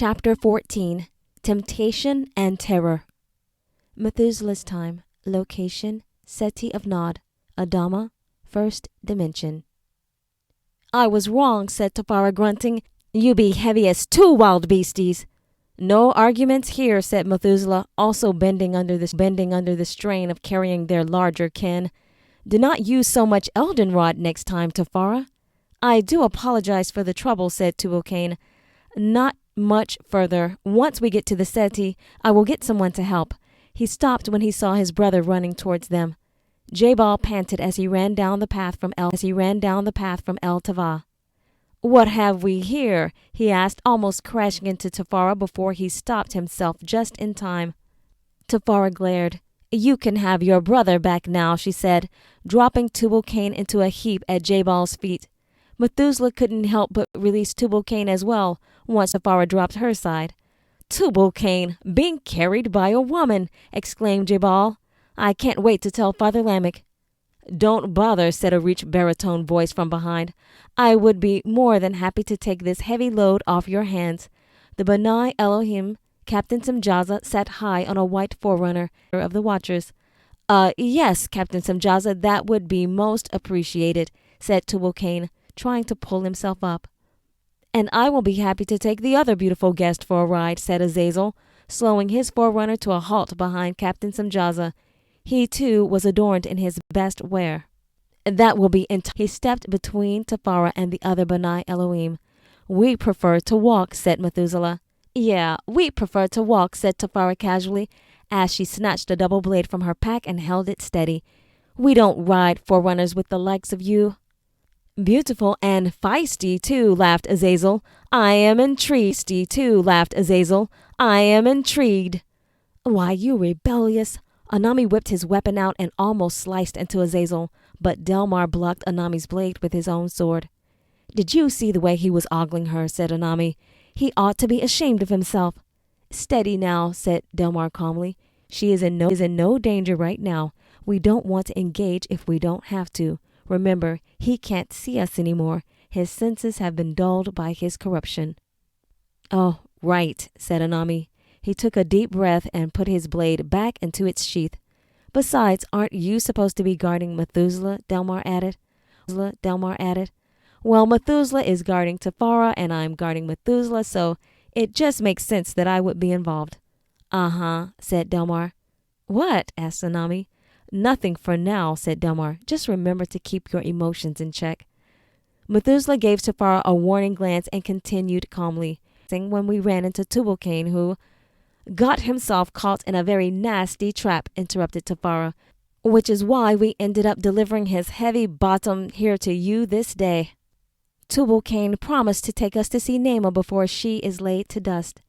Chapter 14. Temptation and Terror. Methuselah's time. Location, Seti of Nod, Adama, first dimension. I was wrong, said Tafara, grunting. You be heavy as two wild beasties. No arguments here, said Methuselah, also bending under the strain of carrying their larger kin. Do not use so much eldenrod next time, Tafara. I do apologize for the trouble, said Tubal-Cain. Not much further. Once we get to the Seti, I will get someone to help. He stopped when he saw his brother running towards them. Jabal panted as he ran down the path from El Tava. What have we here? He asked, almost crashing into Tafara before he stopped himself just in time. Tafara glared. You can have your brother back now, she said, dropping Tubal-Cain into a heap at Jabal's feet. Methuselah couldn't help but release Tubal-Cain as well, once Tafara dropped her side. Tubal-Cain, being carried by a woman, exclaimed Jabal. I can't wait to tell Father Lamech. Don't bother, said a rich baritone voice from behind. I would be more than happy to take this heavy load off your hands. The Benai Elohim, Captain Samjaza, sat high on a white forerunner of the Watchers. Yes, Captain Samjaza, that would be most appreciated, said Tubal-Cain, trying to pull himself up. And I will be happy to take the other beautiful guest for a ride, said Azazel, slowing his forerunner to a halt behind Captain Samjaza. He, too, was adorned in his best wear. That will be He stepped between Tafara and the other Benai Elohim. We prefer to walk, said Methuselah. Yeah, we prefer to walk, said Tafara casually, as she snatched a double blade from her pack and held it steady. We don't ride forerunners with the likes of you. Beautiful and feisty, too, laughed Azazel. I am intrigued. Why, you rebellious. Anami whipped his weapon out and almost sliced into Azazel, but Delmar blocked Anami's blade with his own sword. Did you see the way he was ogling her, said Anami. He ought to be ashamed of himself. Steady now, said Delmar calmly. She is in no danger right now. We don't want to engage if we don't have to. Remember, he can't see us anymore. His senses have been dulled by his corruption. Oh, right, said Anami. He took a deep breath and put his blade back into its sheath. Besides, aren't you supposed to be guarding Methuselah? Delmar added. Well, Methuselah is guarding Tafara and I'm guarding Methuselah, so it just makes sense that I would be involved. Uh-huh, said Delmar. What? Asked Anami. Nothing for now, said Delmar. Just remember to keep your emotions in check. Methuselah gave Tafara a warning glance and continued calmly. When we ran into Tubal-Cain, who got himself caught in a very nasty trap, interrupted Tafara, which is why we ended up delivering his heavy bottom here to you this day. Tubal-Cain promised to take us to see Nema before she is laid to dust.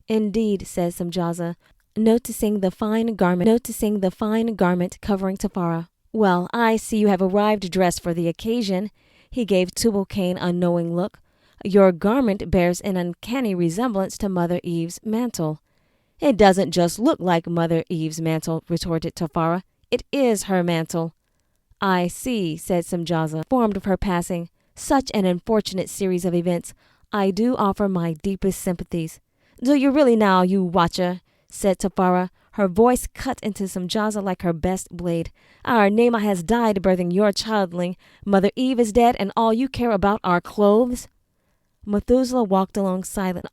Indeed, said Samjaza, noticing the fine garment covering Tafara. Well, I see you have arrived dressed for the occasion. He gave Tubal-Cain a knowing look. Your garment bears an uncanny resemblance to Mother Eve's mantle. It doesn't just look like Mother Eve's mantle, retorted Tafara. It is her mantle. I see, said Samjaza, informed of her passing. Such an unfortunate series of events. I do offer my deepest sympathies. Do you really now, you watcher? Said Tafara, her voice cut into Samjaza like her best blade. Our Nema has died birthing your childling. Mother Eve is dead and all you care about are clothes? Methuselah walked along silently.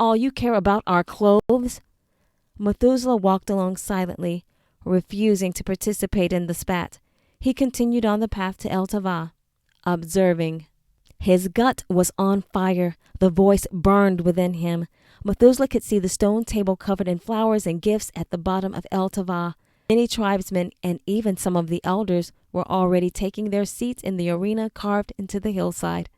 Methuselah walked along silently, refusing to participate in the spat. He continued on the path to El Tava, observing. His gut was on fire. The voice burned within him. Methuselah could see the stone table covered in flowers and gifts at the bottom of El Tava. Many tribesmen and even some of the elders were already taking their seats in the arena carved into the hillside.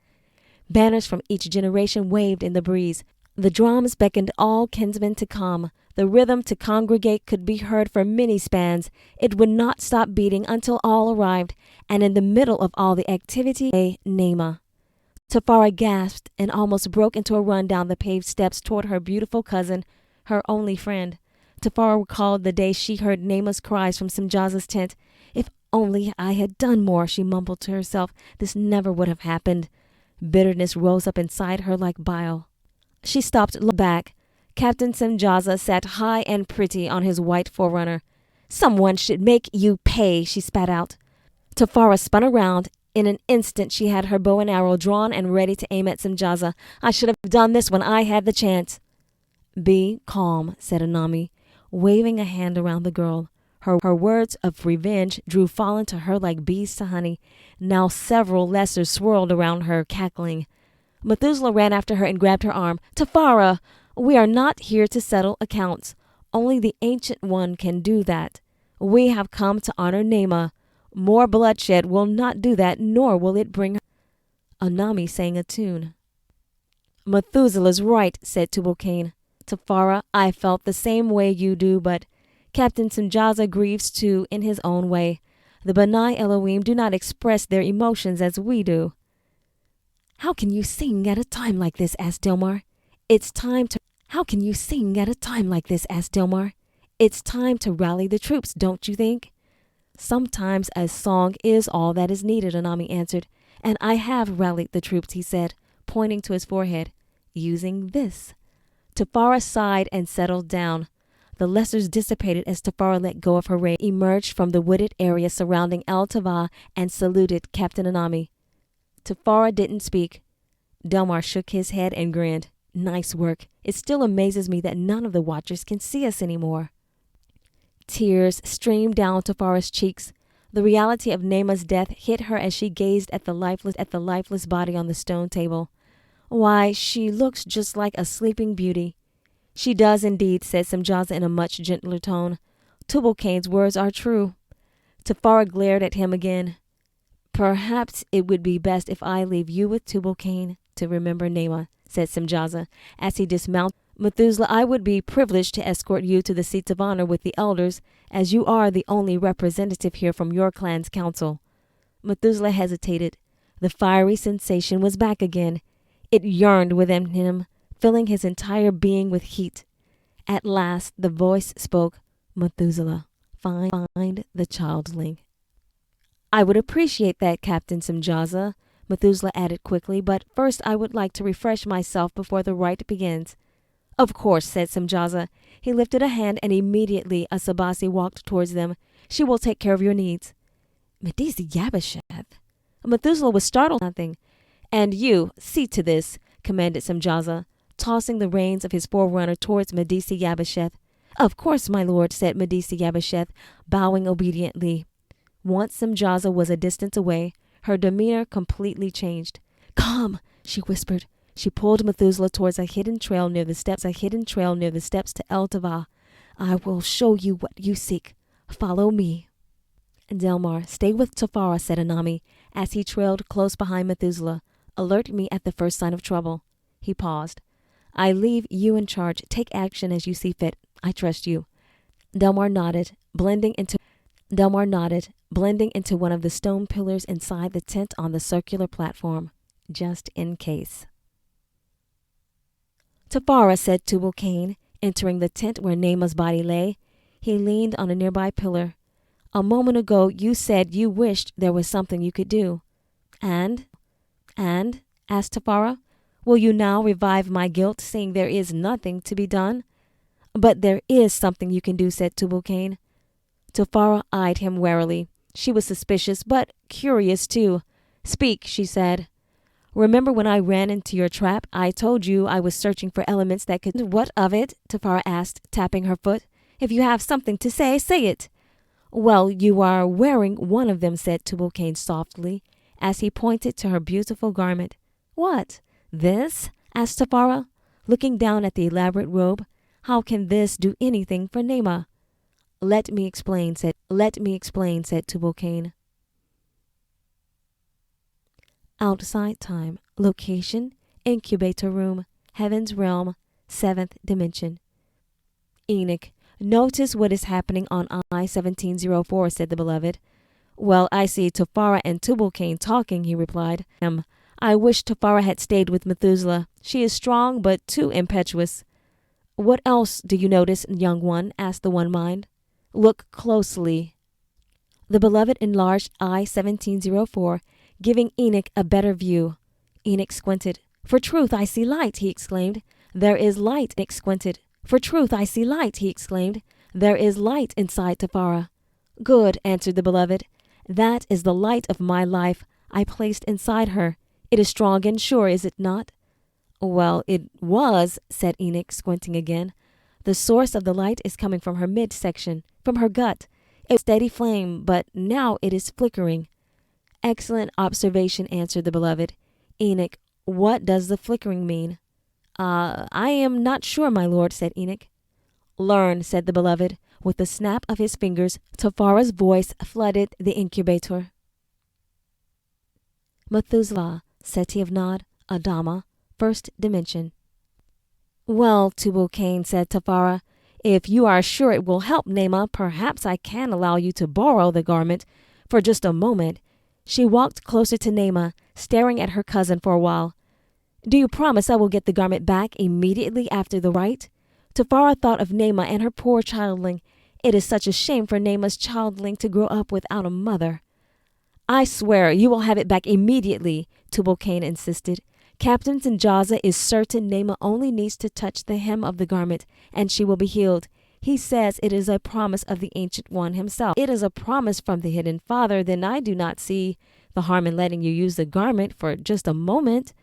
Banners from each generation waved in the breeze. The drums beckoned all kinsmen to come. The rhythm to congregate could be heard for many spans. It would not stop beating until all arrived, and in the middle of all the activity lay Nema. Tafara gasped and almost broke into a run down the paved steps toward her beautiful cousin, her only friend. Tafara recalled the day she heard Nema's cries from Samjaza's tent. If only I had done more, she mumbled to herself. This never would have happened. Bitterness rose up inside her like bile. She stopped back, Captain Simjaza sat high and pretty on his white forerunner. Someone should make you pay, she spat out. Tafara spun around. In an instant she had her bow and arrow drawn and ready to aim at Simjaza. I should have done this when I had the chance. Be calm, said Anami, waving a hand around the girl. Her words of revenge drew Fallen to her like bees to honey. Now several lessers swirled around her, cackling. Methuselah ran after her and grabbed her arm. Tafara, we are not here to settle accounts. Only the Ancient One can do that. We have come to honor Nema. More bloodshed will not do that, nor will it bring her. Anami sang a tune. Methuselah's right, said Tubal-Cain. Tafara, I felt the same way you do, but Captain Simjaza grieves too in his own way. The Benai Elohim do not express their emotions as we do. How can you sing at a time like this? Asked Delmar. It's time to rally the troops, don't you think? Sometimes a song is all that is needed, Anami answered. And I have rallied the troops, he said, pointing to his forehead, using this. Tafara sighed and settled down. The lessers dissipated as Tafara let go of her rein, emerged from the wooded area surrounding El Tava, and saluted Captain Anami. Tafara didn't speak. Delmar shook his head and grinned. Nice work. It still amazes me that none of the watchers can see us anymore. Tears streamed down Tafara's cheeks. The reality of Nema's death hit her as she gazed at the lifeless body on the stone table. Why, she looks just like a sleeping beauty. She does indeed, said Simjaza in a much gentler tone. Tubal-Cain's words are true. Tafara glared at him again. Perhaps it would be best if I leave you with Tubal-Cain to remember Nema, said Simjaza as he dismounted. Methuselah, I would be privileged to escort you to the seats of honor with the elders, as you are the only representative here from your clan's council. Methuselah hesitated. The fiery sensation was back again. It yearned within him, filling his entire being with heat. At last the voice spoke. Methuselah, find the childling. I would appreciate that, Captain Simjaza, Methuselah added quickly, but first I would like to refresh myself before the rite begins. Of course, said Simjaza. He lifted a hand and immediately a Sabasi walked towards them. She will take care of your needs. Medici Yabasheth. Methuselah was startled at nothing. And you, see to this, commanded Simjaza, tossing the reins of his forerunner towards Medici Yabasheth. Of course, my lord, said Medici Yabasheth, bowing obediently. Once Simjaza was a distance away, her demeanor completely changed. Come, she whispered. She pulled Methuselah towards a hidden trail near the steps to El Tava. I will show you what you seek. Follow me. Delmar, stay with Tafara, said Anami, as he trailed close behind Methuselah. Alert me at the first sign of trouble. He paused. I leave you in charge. Take action as you see fit. I trust you. Delmar nodded, blending into one of the stone pillars inside the tent on the circular platform, just in case. Tafara, said Tubal-Cain, entering the tent where Nema's body lay. He leaned on a nearby pillar. A moment ago you said you wished there was something you could do. And? Asked Tafara. Will you now revive my guilt, seeing there is nothing to be done? But there is something you can do, said Tubal-Cain. Tafara eyed him warily. She was suspicious, but curious too. Speak, she said. Remember when I ran into your trap? I told you I was searching for elements that could... What of it? Tafara asked, tapping her foot. If you have something to say, say it. Well, you are wearing one of them, said Tubal-Cain softly, as he pointed to her beautiful garment. What? This? Asked Tafara, looking down at the elaborate robe. How can this do anything for Nema? Let me explain, said Tubal-Cain. Outside time. Location, incubator room, heaven's realm, 7th dimension. Enoch, notice what is happening on I-1704, said the beloved. Well, I see Tafara and Tubal-Cain talking, he replied. I wish Tafara had stayed with Methuselah. She is strong, but too impetuous. What else do you notice, young one? Asked the one mind. Look closely. The beloved enlarged I-1704, giving Enoch a better view. Enoch squinted. For truth, I see light, he exclaimed. There is light, Enoch squinted. For truth, I see light, he exclaimed. There is light inside Tafara. Good, answered the beloved. That is the light of my life I placed inside her. It is strong and sure, is it not? Well, it was, said Enoch, squinting again. The source of the light is coming from her midsection, from her gut. A steady flame, but now it is flickering. Excellent observation, answered the beloved. Enoch, what does the flickering mean? I am not sure, my lord, said Enoch. Learn, said the beloved. With the snap of his fingers, Tafara's voice flooded the incubator. Methuselah, Seti of Nod, Adama, first dimension. Well, Tubal-Cain, said Tafara, if you are sure it will help Nema, perhaps I can allow you to borrow the garment for just a moment. She walked closer to Nema, staring at her cousin for a while. Do you promise I will get the garment back immediately after the rite? Tafara thought of Nema and her poor childling. It is such a shame for Nema's childling to grow up without a mother. I swear you will have it back immediately, Tubal-Cain insisted. Captain Sinjaza is certain Nema only needs to touch the hem of the garment, and she will be healed. He says it is a promise of the Ancient One himself. It is a promise from the Hidden Father, then I do not see the harm in letting you use the garment for just a moment.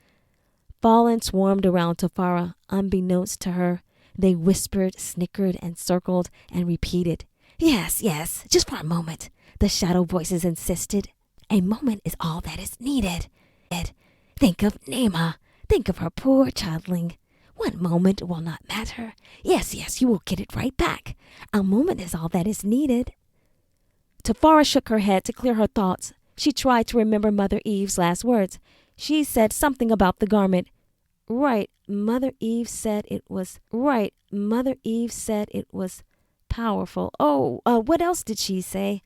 Fallen swarmed around Tafara, unbeknownst to her. They whispered, snickered, and circled, and repeated. Yes, yes, just for a moment, the shadow voices insisted. A moment is all that is needed. Think of Nema. Think of her poor childling. 1 moment will not matter. Yes, yes, you will get it right back. A moment is all that is needed. Tafara shook her head to clear her thoughts. She tried to remember Mother Eve's last words. She said something about the garment. Right, Mother Eve said it was powerful. What else did she say?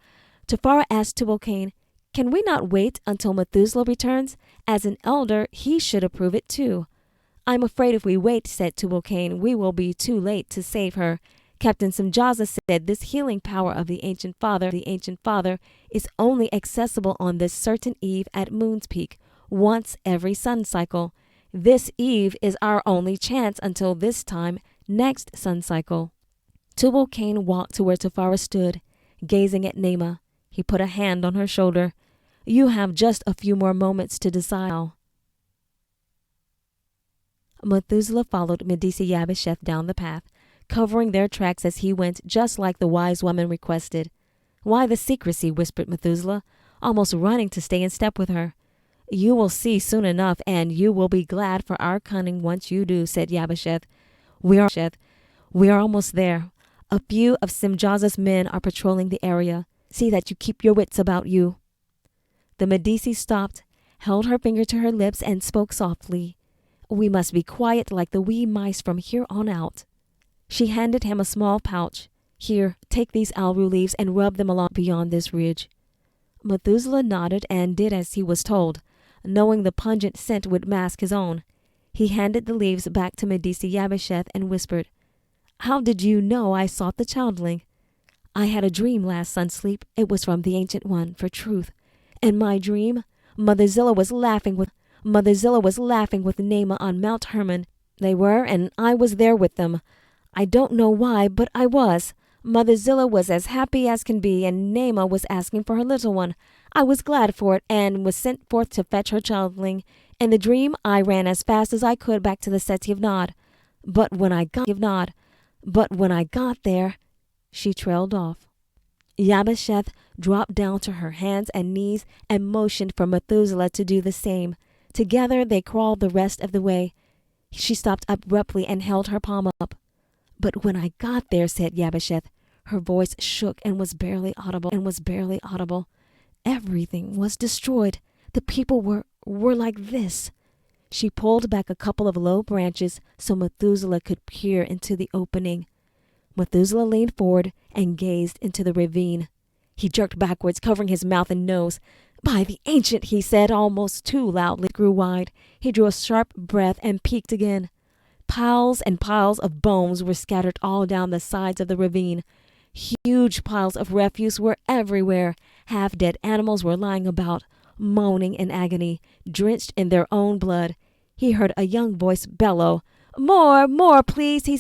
Tafara asked Tubal-Cain, can we not wait until Methuselah returns? As an elder, he should approve it too. I'm afraid if we wait, said Tubal-Cain, we will be too late to save her. Captain Sinjaza said this healing power of the Ancient Father is only accessible on this certain eve at Moon's Peak, once every sun cycle. This eve is our only chance until this time next sun cycle. Tubal-Cain walked to where Tafara stood, gazing at Nema. He put a hand on her shoulder. You have just a few more moments to decide. Methuselah followed Medici Yabasheth down the path, covering their tracks as he went, just like the wise woman requested. Why the secrecy, whispered Methuselah, almost running to stay in step with her. You will see soon enough, and you will be glad for our cunning once you do, said Yabasheth. We are almost there. A few of Sinjaza's men are patrolling the area. See that you keep your wits about you. The Medici stopped, held her finger to her lips, and spoke softly. We must be quiet like the wee mice from here on out. She handed him a small pouch. Here, take these alru leaves and rub them along beyond this ridge. Methuselah nodded and did as he was told, knowing the pungent scent would mask his own. He handed the leaves back to Medici Yabasheth and whispered, How did you know I sought the childling? I had a dream last sunsleep. It was from the Ancient One, for truth. In my dream, Mother Zillah was laughing with Nema on Mount Hermon. They were, and I was there with them. I don't know why, but I was. Mother Zillah was as happy as can be, and Nema was asking for her little one. I was glad for it, and was sent forth to fetch her childling. In the dream, I ran as fast as I could back to the Seti of Nod. But when I got there, she trailed off. Yabasheth dropped down to her hands and knees and motioned for Methuselah to do the same. Together they crawled the rest of the way. She stopped abruptly and held her palm up. But when I got there, said Yabasheth, her voice shook and was barely audible. Everything was destroyed. The people were like this. She pulled back a couple of low branches so Methuselah could peer into the opening. Methuselah leaned forward and gazed into the ravine. He jerked backwards, covering his mouth and nose. By the Ancient, he said, almost too loudly, grew wide. He drew a sharp breath and peeked again. Piles and piles of bones were scattered all down the sides of the ravine. Huge piles of refuse were everywhere. Half-dead animals were lying about, moaning in agony, drenched in their own blood. He heard a young voice bellow, More, please, he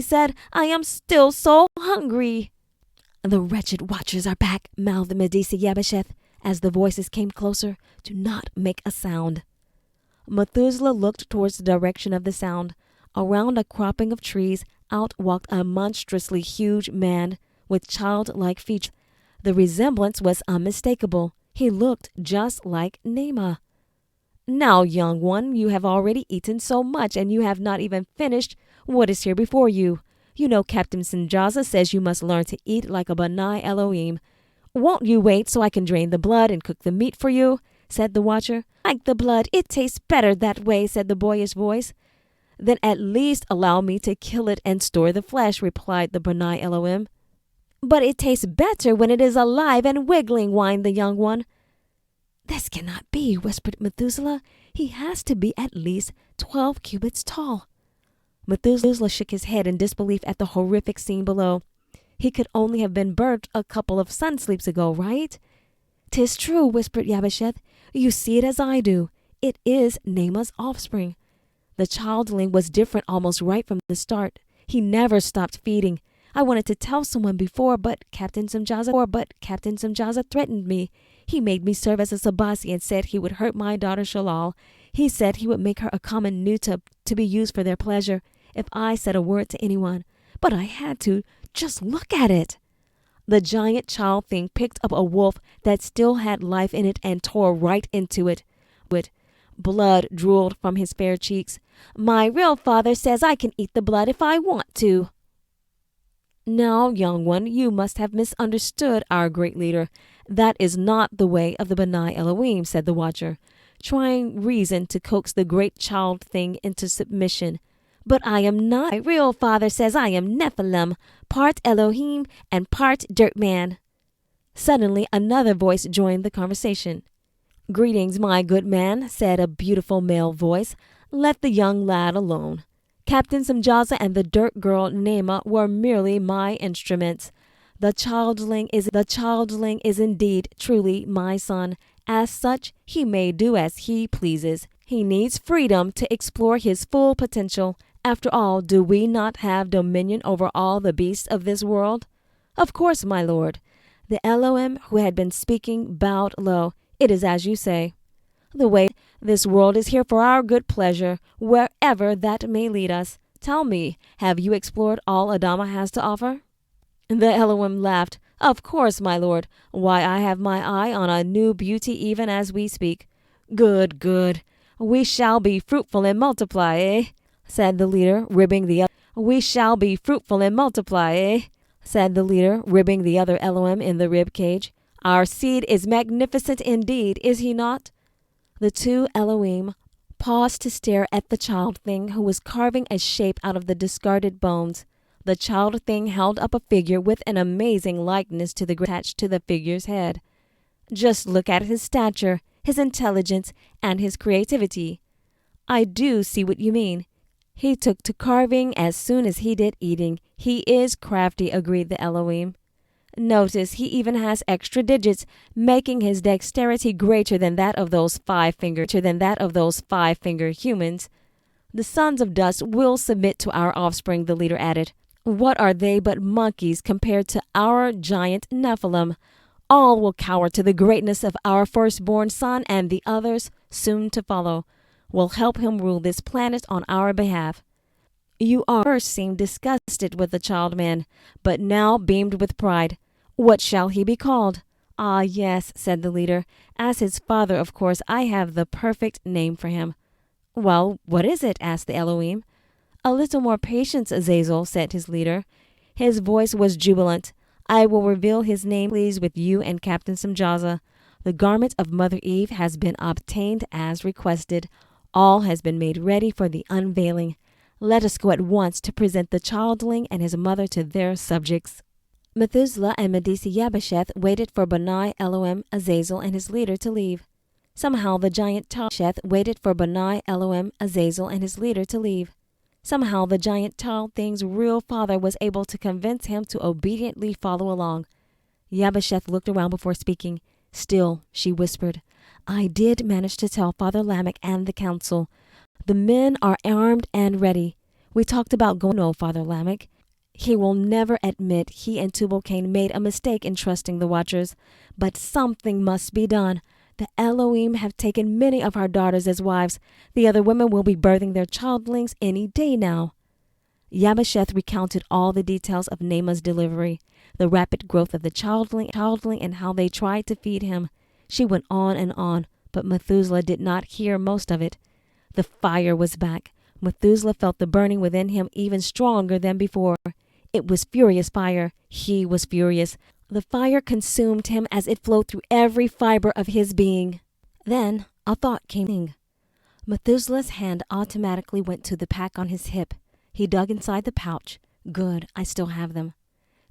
said. I am still so hungry. The wretched watchers are back, mouthed Medici Yabasheth, as the voices came closer. Do not make a sound. Methuselah looked towards the direction of the sound. Around a cropping of trees, out walked a monstrously huge man with childlike features. The resemblance was unmistakable. He looked just like Nema. Now, young one, you have already eaten so much, and you have not even finished what is here before you. You know Captain Sanjaza says you must learn to eat like a Benai Elohim. Won't you wait so I can drain the blood and cook the meat for you? Said the watcher. Like the blood, it tastes better that way, said the boyish voice. Then at least allow me to kill it and store the flesh, replied the Benai Elohim. But it tastes better when it is alive and wiggling, whined the young one. This cannot be, whispered Methuselah. He has to be at least 12 cubits tall. Methuselah shook his head in disbelief at the horrific scene below. He could only have been burnt a couple of sun sleeps ago, right? 'Tis true, whispered Yabasheth. You see it as I do. It is Nema's offspring. The childling was different almost right from the start. He never stopped feeding. I wanted to tell someone before, but Captain Samjaza threatened me. He made me serve as a sabasi and said he would hurt my daughter Shalal. He said he would make her a common nutub to be used for their pleasure if I said a word to anyone. But I had to. Just look at it. The giant child thing picked up a wolf that still had life in it and tore right into it. Blood drooled from his fair cheeks. My real father says I can eat the blood if I want to. Now, young one, you must have misunderstood our great leader. That is not the way of the Benai Elohim, said the watcher, trying reason to coax the great child thing into submission. But I am not. My real father says I am Nephilim, part Elohim and part dirt man. Suddenly, another voice joined the conversation. Greetings, my good man, said a beautiful male voice. Let the young lad alone. Captain Samjaza and the dirt girl Nema were merely my instruments. The childling is indeed truly my son. As such, he may do as he pleases. He needs freedom to explore his full potential. After all, do we not have dominion over all the beasts of this world? Of course, my lord. The Elohim who had been speaking bowed low. It is as you say. The way this world is here for our good pleasure, wherever that may lead us. Tell me, have you explored all Adama has to offer? The Elohim laughed. Of course, my lord. Why, I have my eye on a new beauty even as we speak. Good, good. We shall be fruitful and multiply, eh? Said the leader, ribbing the other. We shall be fruitful and multiply, eh? Said the leader, ribbing the other Elohim in the rib cage. Our seed is magnificent indeed, is he not? The two Elohim paused to stare at the child thing who was carving a shape out of the discarded bones. The child thing held up a figure with an amazing likeness to the attached to the figure's head. Just look at his stature, his intelligence, and his creativity. I do see what you mean. He took to carving as soon as he did eating. He is crafty, agreed the Elohim. Notice he even has extra digits, making his dexterity greater than that of those five-finger humans. The sons of dust will submit to our offspring, the leader added. What are they but monkeys compared to our giant Nephilim? All will cower to the greatness of our firstborn son, and the others, soon to follow, will help him rule this planet on our behalf. You first seemed disgusted with the child man, but now beamed with pride. What shall he be called? Ah, yes, said the leader. As his father, of course, I have the perfect name for him. Well, what is it? Asked the Elohim. A little more patience, Azazel, said his leader. His voice was jubilant. I will reveal his name, please, with you and Captain Samjaza. The garment of Mother Eve has been obtained as requested. All has been made ready for the unveiling. Let us go at once to present the childling and his mother to their subjects. Methuselah and Medici Yabasheth waited for Benai Elohim Azazel and his leader to leave. Somehow the giant child waited for Benai Elohim Azazel and his leader to leave. Somehow the giant child thing's real father was able to convince him to obediently follow along. Yabasheth looked around before speaking. Still, she whispered, I did manage to tell Father Lamech and the council. The men are armed and ready. We talked about going, no, Father Lamech. He will never admit he and Tubal-Cain made a mistake in trusting the Watchers, but something must be done. The Elohim have taken many of our daughters as wives. The other women will be birthing their childlings any day now. Yabasheth recounted all the details of Naamah's delivery, the rapid growth of the childling and how they tried to feed him. She went on and on, but Methuselah did not hear most of it. The fire was back. Methuselah felt the burning within him even stronger than before. It was furious fire. He was furious. The fire consumed him as it flowed through every fiber of his being. Then a thought came. Methuselah's hand automatically went to the pack on his hip. He dug inside the pouch. Good, I still have them.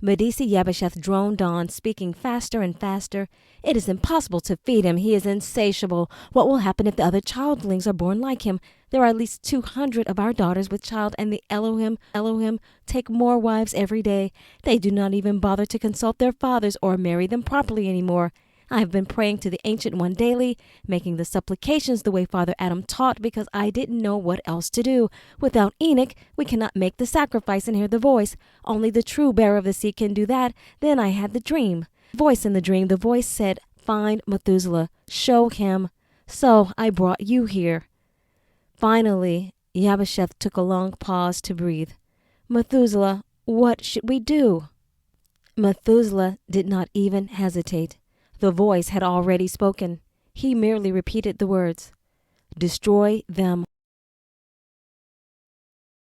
Medisi Yabasheth droned on, speaking faster and faster. It is impossible to feed him. He is insatiable. What will happen if the other childlings are born like him? There are at least 200 of our daughters with child, and the Elohim take more wives every day. They do not even bother to consult their fathers or marry them properly anymore. I have been praying to the Ancient One daily, making the supplications the way Father Adam taught, because I didn't know what else to do. Without Enoch, we cannot make the sacrifice and hear the voice. Only the true bearer of the seed can do that. Then I had the dream. Voice in the dream, the voice said, "Find Methuselah. Show him." So I brought you here. Finally, Yabasheth took a long pause to breathe. Methuselah, what should we do? Methuselah did not even hesitate. The voice had already spoken. He merely repeated the words, "Destroy them